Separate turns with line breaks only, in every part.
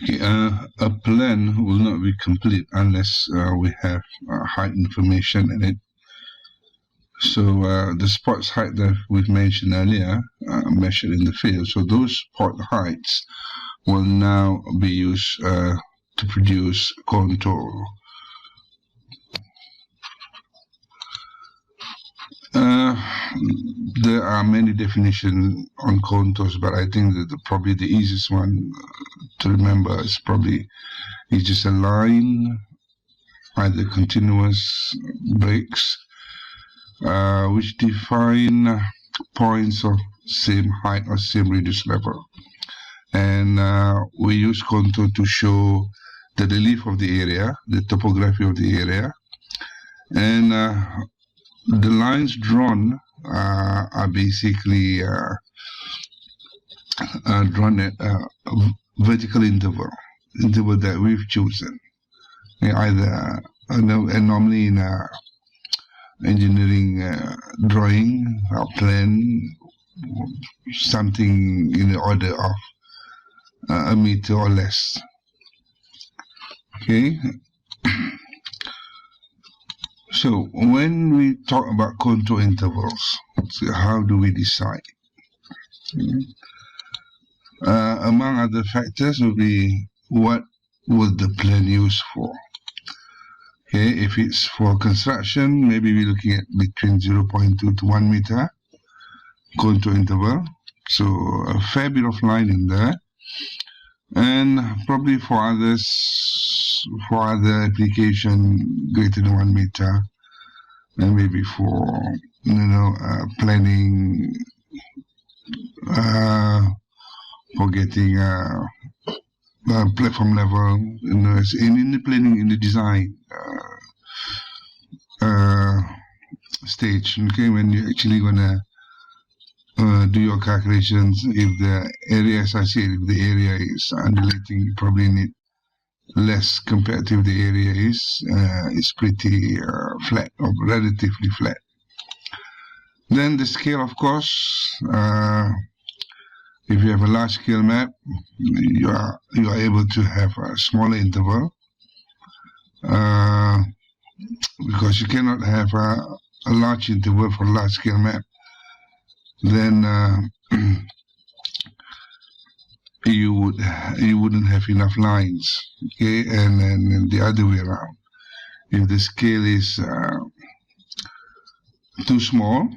Okay, a plan will not be complete unless we have height information in it. So the spot height that we've mentioned earlier, measured in the field. So those spot heights will now be used to produce contour. There are many definitions on contours, but I think that probably the easiest one to remember is probably it's just a line, either continuous breaks, which define points of same height or same radius level. And we use contour to show the relief of the area, the topography of the area, and the lines drawn are basically drawn at a vertical interval that we've chosen. Either and normally in engineering drawing or plan, something in the order of a meter or less. Okay. So when we talk about contour intervals, so how do we decide? Among other factors will be what would the plan use for? Okay, if it's for construction, maybe we're looking at between 0.2 to 1 meter contour interval. So a fair bit of line in there. And probably for others, for other application greater than 1 meter, and maybe for planning, for getting platform level, in the planning, in the design stage. Okay, when you're actually gonna do your calculations, if the area, as I said, if the area is undulating, you probably need less compared to if the area is pretty flat or relatively flat. Then the scale, of course. If you have a large scale map, you are able to have a smaller interval, because you cannot have a large interval for a large scale map. Then you wouldn't have enough lines. Okay, and then the other way around. If the scale is too small,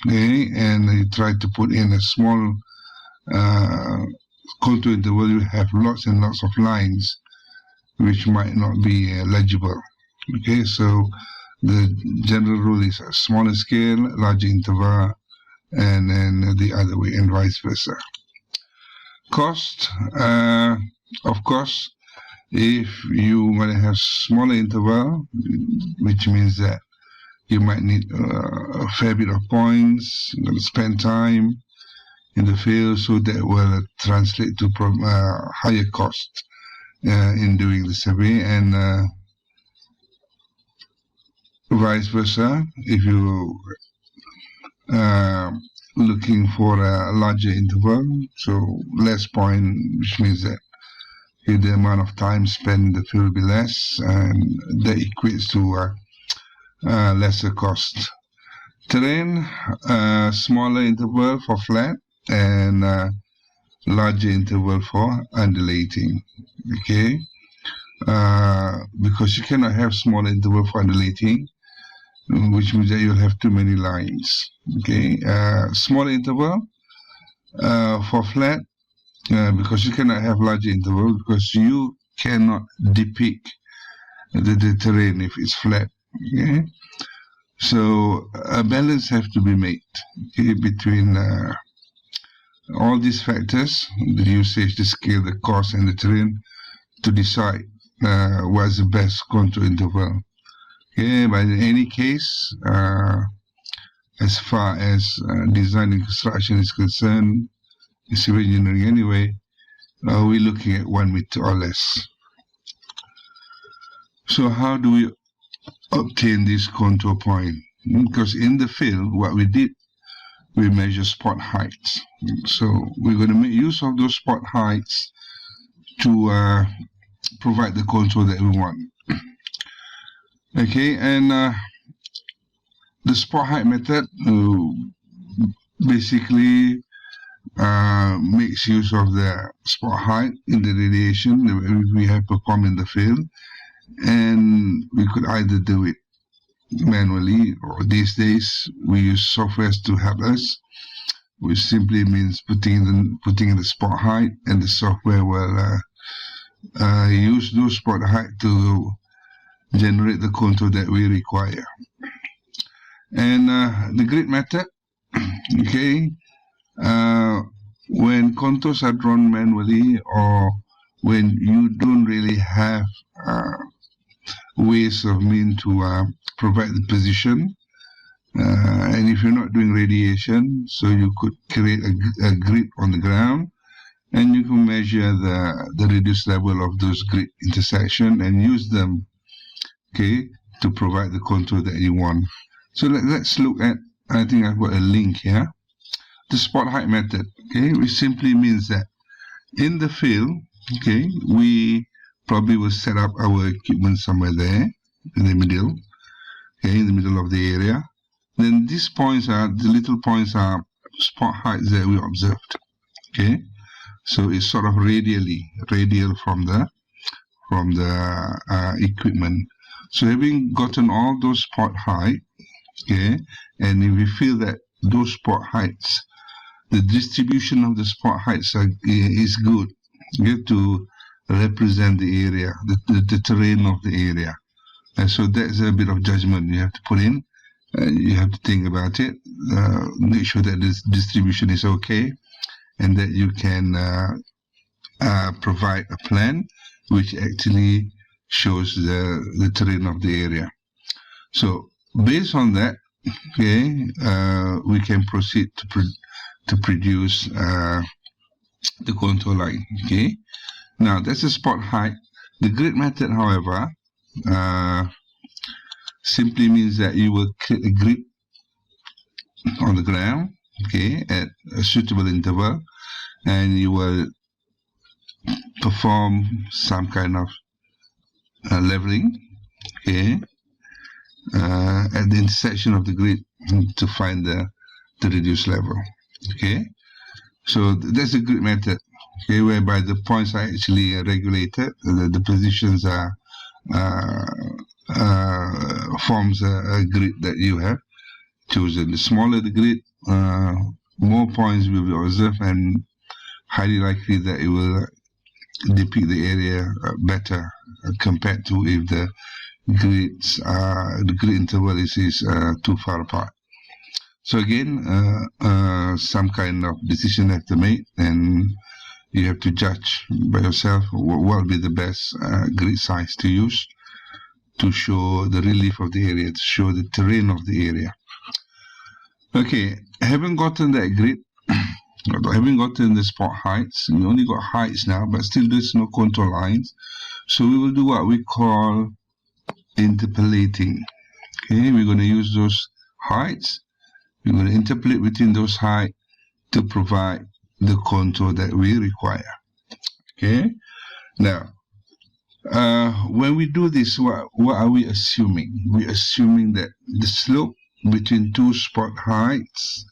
okay, and you try to put in a small contour interval, you have lots and lots of lines which might not be legible. Okay, so the general rule is a smaller scale, larger interval, and then the other way, and vice versa. Cost, of course, if you want to have smaller interval, which means that you might need a fair bit of points, you're going to spend time in the field, so that will translate to higher cost in doing the survey, and vice versa. If you looking for a larger interval, so less point, which means that the amount of time spent in the field will be less, and that equates to lesser cost. Terrain, smaller interval for flat, and larger interval for undulating. Okay, because you cannot have small interval for undulating, which means that you'll have too many lines. Okay, small interval for flat, because you cannot have larger interval, because you cannot depict the terrain if it's flat. Okay, so a balance has to be made, okay, between all these factors, the usage, the scale, the cost, and the terrain, to decide what's the best contour interval. Okay, but in any case, as far as design and construction is concerned, civil engineering anyway, we're looking at 1 meter or less. So how do we obtain this contour point? Because in the field, what we did, we measure spot heights. So we're going to make use of those spot heights to provide the contour that we want. Okay, and the spot height method basically makes use of the spot height in the radiation that we have performed in the field, and we could either do it manually, or these days we use softwares to help us, which simply means putting in the spot height, and the software will use those spot height to generate the contour that we require. And the grid method, okay, when contours are drawn manually, or when you don't really have ways of to provide the position, and if you're not doing radiation, so you could create a grid on the ground, and you can measure the reduced level of those grid intersection and use them, okay, to provide the contour that you want. So let's look at, I think I've got a link here, the spot height method, okay, which simply means that in the field, okay, we probably will set up our equipment somewhere there in the middle, okay, in the middle of the area. Then these points the little points are spot heights that we observed, okay. So it's sort of radial from the equipment. So having gotten all those spot height, okay, and if we feel that those spot heights, the distribution of the spot heights is good, okay, to represent the area, the terrain of the area. And so that's a bit of judgment you have to put in. You have to think about it, make sure that this distribution is okay, and that you can provide a plan which actually shows the terrain of the area. So based on that, okay, we can proceed to produce the contour line. Okay, now that's the spot height. The grid method, however, simply means that you will create a grid on the ground, okay, at a suitable interval, and you will perform some kind of leveling, okay, at the intersection of the grid to find the reduced level. Okay, so that's the grid method, okay, whereby the points are actually regulated, the positions are forms a grid that you have chosen. The smaller the grid, more points will be observed, and highly likely that it will depict the area better compared to if the grid interval is too far apart. So again, some kind of decision have to make, and you have to judge by yourself what will be the best grid size to use to show the relief of the area, to show the terrain of the area. Okay, having gotten that grid, having gotten the spot heights, we only got heights now, but still there's no contour lines. So we will do what we call interpolating. Okay, we're going to use those heights. We're going to interpolate between those heights to provide the contour that we require. Okay, now when we do this, what are we assuming? We're assuming that the slope between two spot heights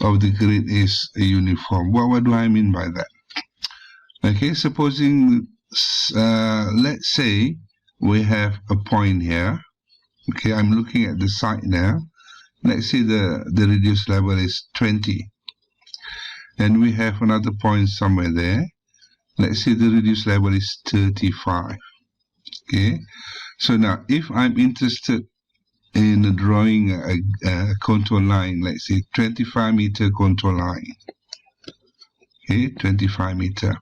of the grid is uniform. What do I mean by that? Okay, supposing let's say we have a point here. Okay, I'm looking at the site now. Let's say the reduced level is 20, and we have another point somewhere there. Let's say the reduced level is 35. Okay, so now if I'm interested in drawing a contour line, let's say 25 meter contour line, okay, 25 meter,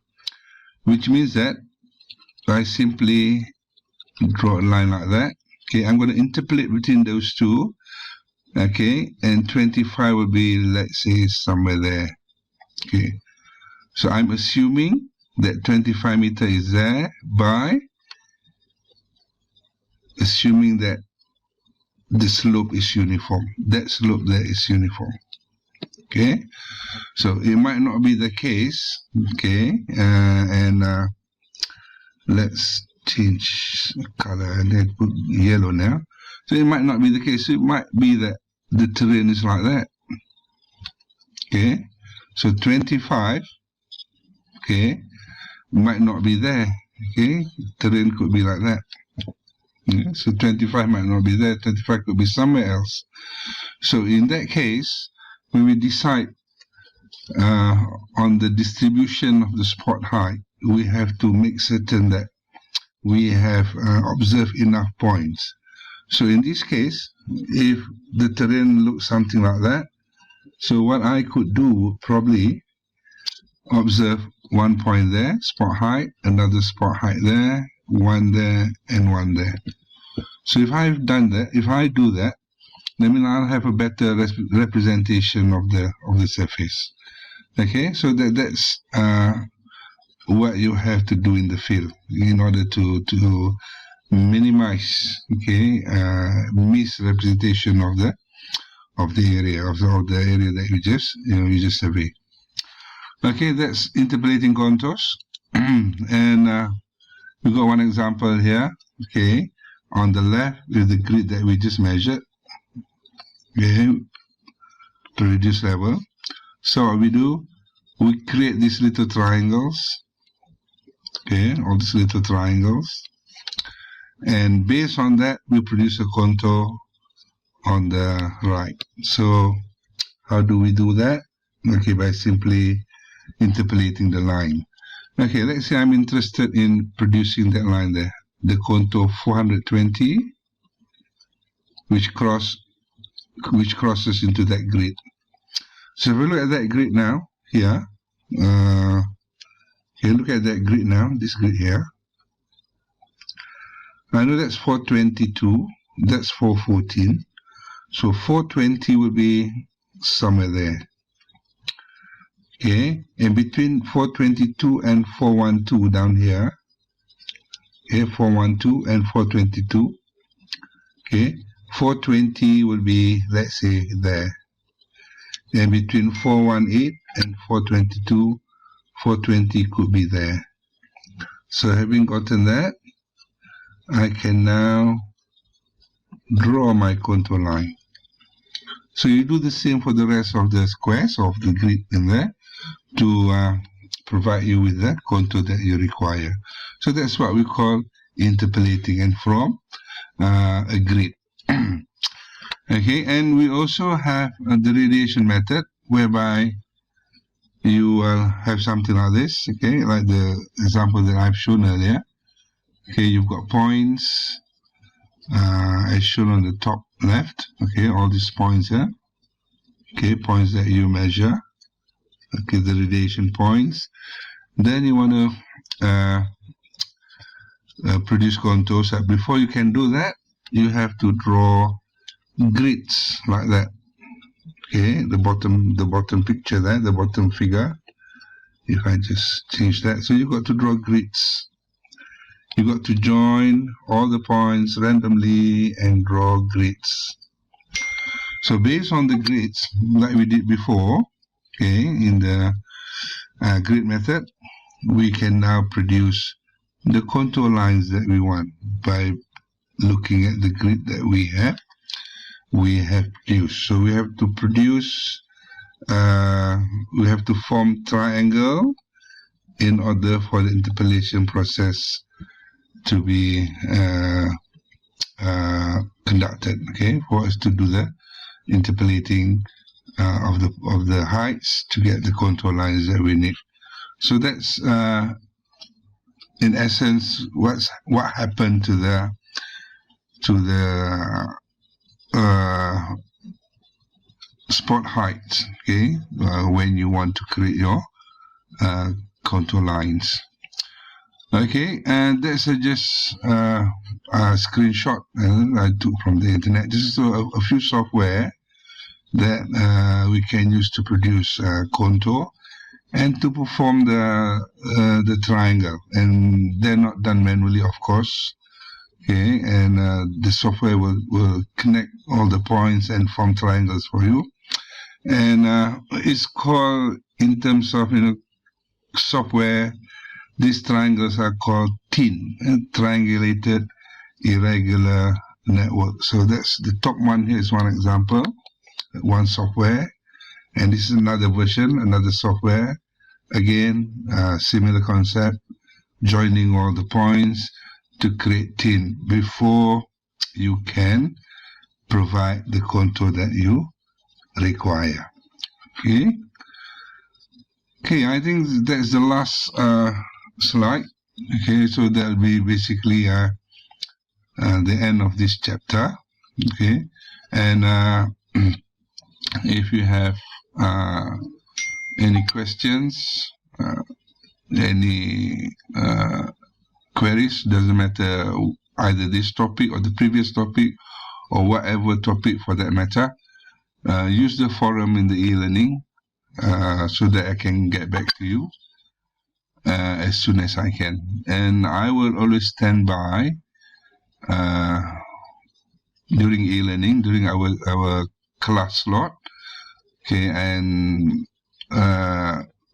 which means that I simply draw a line like that. Okay, I'm going to interpolate between those two, okay, and 25 will be, let's say, somewhere there. Okay, so I'm assuming that 25 meter is there by assuming that the slope is uniform. That slope there is uniform. Okay, so it might not be the case. Okay, and let's change color and then put yellow now. So it might not be the case. It might be that the terrain is like that. Okay, so 25, okay, might not be there. Okay, terrain could be like that. Yeah, so 25 might not be there. 25 could be somewhere else. So in that case, when we decide on the distribution of the spot height, we have to make certain that we have observed enough points. So in this case, if the terrain looks something like that, so what I could do would probably observe one point there, spot height, another spot height there, one there, and one there. So if I've done that, if I do that, then I'll have a better representation of the surface. Okay, so that's what you have to do in the field in order to minimize, okay, misrepresentation of the area of the area that you just survey. Okay, that's interpolating contours, and we got one example here. Okay, on the left with the grid that we just measured. Okay, to reduce level. So what we do, we create these little triangles. Okay, all these little triangles, and based on that, we produce a contour on the right. So how do we do that? Okay, by simply interpolating the line. Okay, let's say I'm interested in producing that line there, the contour 420, which crosses into that grid. So if we look at that grid now, here, okay, look at that grid now, this grid here. I know that's 422, that's 414. So 420 will be somewhere there. Okay, and between 422 and 412 down here, okay, 412 and 422, okay, 420 will be, let's say, there. And between 418 and 422, 420 could be there. So having gotten that, I can now draw my contour line. So you do the same for the rest of the squares of the grid in there to provide you with the contour that you require. So that's what we call interpolating, and from a grid. Okay, and we also have the radiation method, whereby you will have something like this, okay, like the example that I've shown earlier. Okay, you've got points as shown on the top left, okay, all these points here, okay, points that you measure, okay, the radiation points. Then you want to produce contours. Before you can do that, you have to draw grids like that. Okay, the bottom picture there, the bottom figure. If I just change that, so you've got to draw grids. You've got to join all the points randomly and draw grids. So based on the grids, like we did before, okay, in the grid method, we can now produce the contour lines that we want by looking at the grid that we have produced. So we have to produce, we have to form triangle in order for the interpolation process to be conducted. Okay, for us to do the interpolating of the heights to get the contour lines that we need. So that's in essence what happened to the spot height, okay, when you want to create your contour lines. Okay, and that's just a screenshot I took from the internet. This is a few software that we can use to produce contour and to perform the triangle, and they're not done manually, of course. Okay, and the software will connect all the points and form triangles for you. And it's called, in terms of software, these triangles are called TIN, triangulated irregular network. So that's the top one here is one example, one software, and this is another version, another software. Again, similar concept, joining all the points to create TIN before you can provide the contour that you require. Okay, I think that's the last slide. Okay, so that'll be basically the end of this chapter. Okay, and if you have any questions, any queries, doesn't matter either this topic or the previous topic or whatever topic for that matter, use the forum in the e-learning so that I can get back to you as soon as I can. And I will always stand by during e-learning, during our class slot, okay, and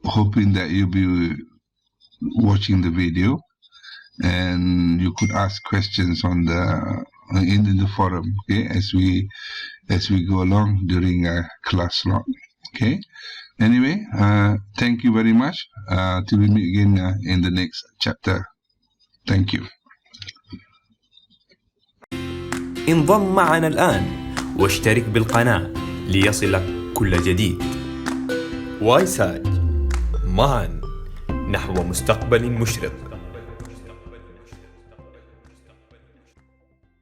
hoping that you'll be watching the video and you could ask questions on in the forum, okay, as we go along during a class slot. Okay, anyway, thank you very much. Till we meet again in the next chapter. Thank you.
انضم معنا الآن واشترك بالقناة ليصلك كل جديد. YSAG، معا نحو مستقبل مشرق.